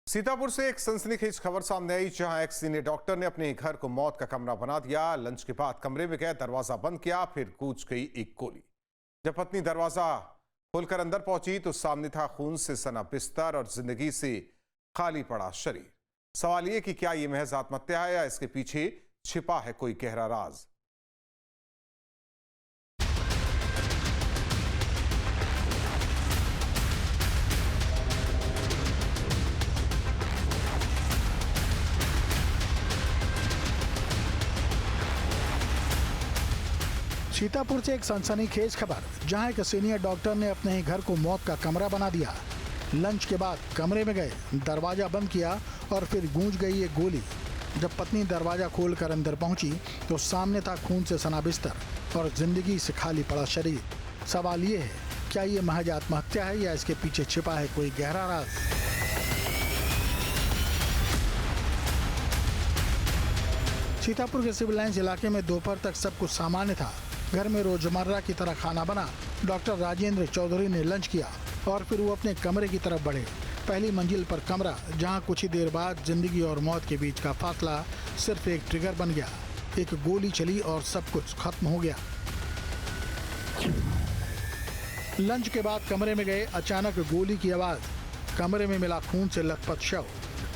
सीतापुर से एक सनसनीखेज खबर सामने आई, जहां एक सीनियर डॉक्टर ने अपने घर को मौत का कमरा बना दिया। लंच के बाद कमरे में गए, दरवाजा बंद किया, फिर गूंज गई एक गोली। जब पत्नी दरवाजा खोलकर अंदर पहुंची तो सामने था खून से सना बिस्तर और जिंदगी से खाली पड़ा शरीर। सवाल ये कि क्या ये महज आत्महत्या है या इसके पीछे छिपा है कोई गहरा राज। सीतापुर से एक सनसनीखेज खबर, जहां एक सीनियर डॉक्टर ने अपने ही घर को मौत का कमरा बना दिया। लंच के बाद कमरे में गए, दरवाजा बंद किया और फिर गूंज गई एक गोली। जब पत्नी दरवाजा खोलकर अंदर पहुंची तो सामने था खून से सना बिस्तर और जिंदगी से खाली पड़ा शरीर। सवाल ये है, क्या ये महज आत्महत्या है या इसके पीछे छिपा है कोई गहरा राज। सीतापुर के सिविल लाइंस इलाके में दोपहर तक सब कुछ सामान्य था। घर में रोजमर्रा की तरह खाना बना। डॉक्टर राजेंद्र चौधरी ने लंच किया और फिर वो अपने कमरे की तरफ बढ़े। पहली मंजिल पर कमरा, जहां कुछ ही देर बाद जिंदगी और मौत के बीच का फासला सिर्फ एक ट्रिगर बन गया। एक गोली चली और सब कुछ खत्म हो गया। लंच के बाद कमरे में गए, अचानक गोली की आवाज। कमरे में मिला खून से लथपथ शव।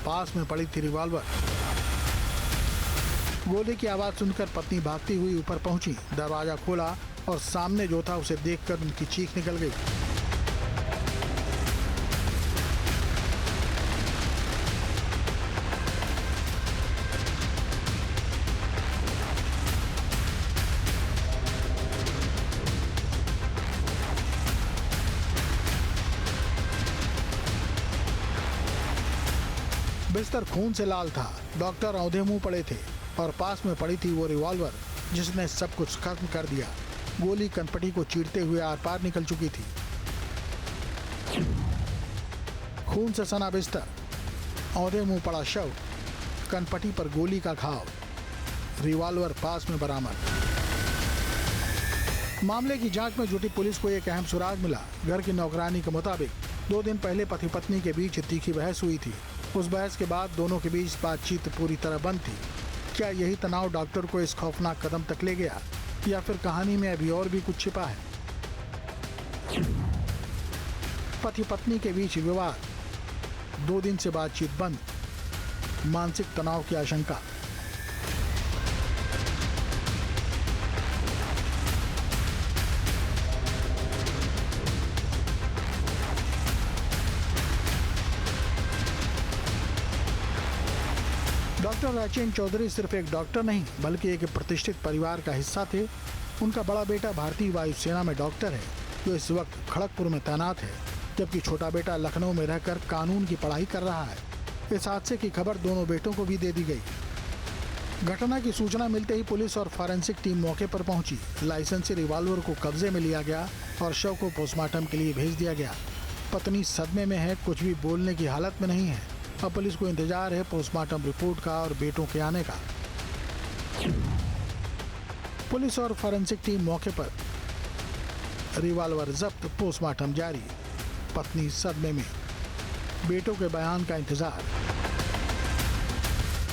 पास में पड़ी थी रिवॉल्वर। गोली की आवाज सुनकर पत्नी भागती हुई ऊपर पहुंची। दरवाजा खोला और सामने जो था उसे देखकर उनकी चीख निकल गई। बिस्तर खून से लाल था। डॉक्टर औंधे मुंह पड़े थे और पास में पड़ी थी वो रिवॉल्वर जिसने सब कुछ खत्म कर दिया। गोली कनपटी को चीरते हुए आर पार निकल चुकी थी। खून से सना बिस्तर, औंधे मुंह पड़ा शव, कनपटी पर गोली का घाव, रिवॉल्वर पास में बरामद। मामले की जांच में जुटी पुलिस को एक अहम सुराग मिला। घर की नौकरानी के मुताबिक 2 दिन पहले पति पत्नी के बीच तीखी बहस हुई थी। उस बहस के बाद दोनों के बीच बातचीत पूरी तरह बंद थी। क्या यही तनाव डॉक्टर को इस खौफनाक कदम तक ले गया या फिर कहानी में अभी और भी कुछ छिपा है। पति पत्नी के बीच विवाद, 2 दिन से बातचीत बंद, मानसिक तनाव की आशंका। डॉक्टर राजेंद्र चौधरी सिर्फ एक डॉक्टर नहीं बल्कि एक प्रतिष्ठित परिवार का हिस्सा थे। उनका बड़ा बेटा भारतीय वायुसेना में डॉक्टर है, जो इस वक्त खड़गपुर में तैनात है, जबकि छोटा बेटा लखनऊ में रहकर कानून की पढ़ाई कर रहा है। इस हादसे की खबर दोनों बेटों को भी दे दी गई। घटना की सूचना मिलते ही पुलिस और फॉरेंसिक टीम मौके पर पहुंची। लाइसेंसी रिवॉल्वर को कब्जे में लिया गया और शव को पोस्टमार्टम के लिए भेज दिया गया। पत्नी सदमे में है, कुछ भी बोलने की हालत में नहीं है। अब पुलिस को इंतजार है पोस्टमार्टम रिपोर्ट का और बेटों के आने का। पुलिस और फॉरेंसिक टीम मौके पर, रिवॉल्वर जब्त, पोस्टमार्टम जारी। पत्नी सदमे में, बेटों के बयान का इंतजार।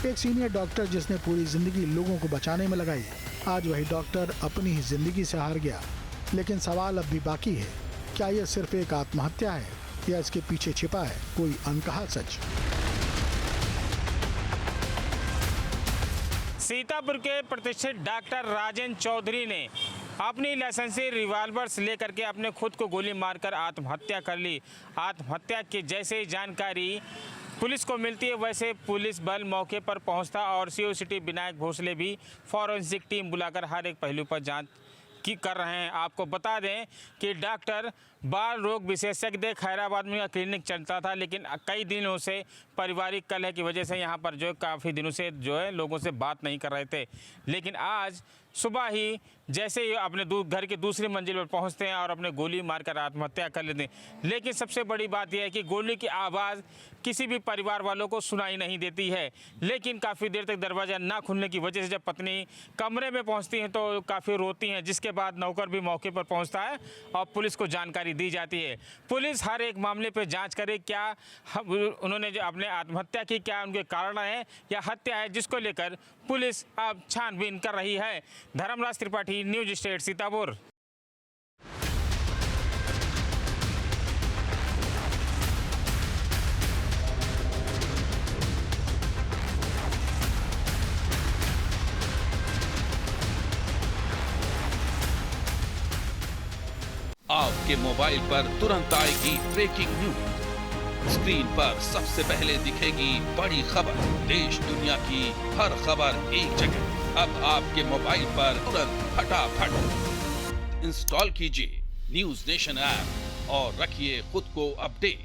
एक सीनियर डॉक्टर जिसने पूरी जिंदगी लोगों को बचाने में लगाई, आज वही डॉक्टर अपनी ही जिंदगी से हार गया। लेकिन सवाल अब भी बाकी है, क्या यह सिर्फ एक आत्महत्या है या इसके पीछे छिपा है कोई अनकहा सच। सीतापुर के प्रतिष्ठित डॉक्टर राजेंद्र चौधरी ने अपनी लाइसेंसी रिवॉल्वर्स लेकर के अपने खुद को गोली मारकर आत्महत्या कर ली। आत्महत्या की जैसे ही जानकारी पुलिस को मिलती है, वैसे पुलिस बल मौके पर पहुंचता और सीओ सिटी विनायक भोसले भी फॉरेंसिक टीम बुलाकर हर एक पहलू पर जांच की कर रहे हैं। आपको बता दें कि डॉक्टर बाल रोग विशेषज्ञ खैराबाद में क्लिनिक चलता था, लेकिन कई दिनों से पारिवारिक कलह की वजह से यहाँ पर जो है काफ़ी दिनों से जो है लोगों से बात नहीं कर रहे थे। लेकिन आज सुबह ही जैसे ही अपने घर की दूसरी मंजिल पर पहुंचते हैं और अपने गोली मारकर आत्महत्या कर लेते हैं। लेकिन सबसे बड़ी बात यह है कि गोली की आवाज़ किसी भी परिवार वालों को सुनाई नहीं देती है। लेकिन काफ़ी देर तक दरवाज़ा ना खुलने की वजह से जब पत्नी कमरे में पहुंचती हैं तो काफ़ी रोती हैं, जिसके बाद नौकर भी मौके पर पहुंचता है और पुलिस को जानकारी दी जाती है। पुलिस हर एक मामले पर जांच करे, क्या उन्होंने जो अपने आत्महत्या की, क्या उनके कारण है या हत्या है, जिसको लेकर पुलिस अब छानबीन कर रही है। Dharmraj Tripathi, News State, Sitapur. आपके मोबाइल पर तुरंत आएगी ब्रेकिंग न्यूज। स्क्रीन पर सबसे पहले दिखेगी बड़ी खबर। देश दुनिया की हर खबर एक जगह। अब आपके मोबाइल पर तुरंत फटाफट इंस्टॉल कीजिए न्यूज नेशन ऐप और रखिए खुद को अपडेट।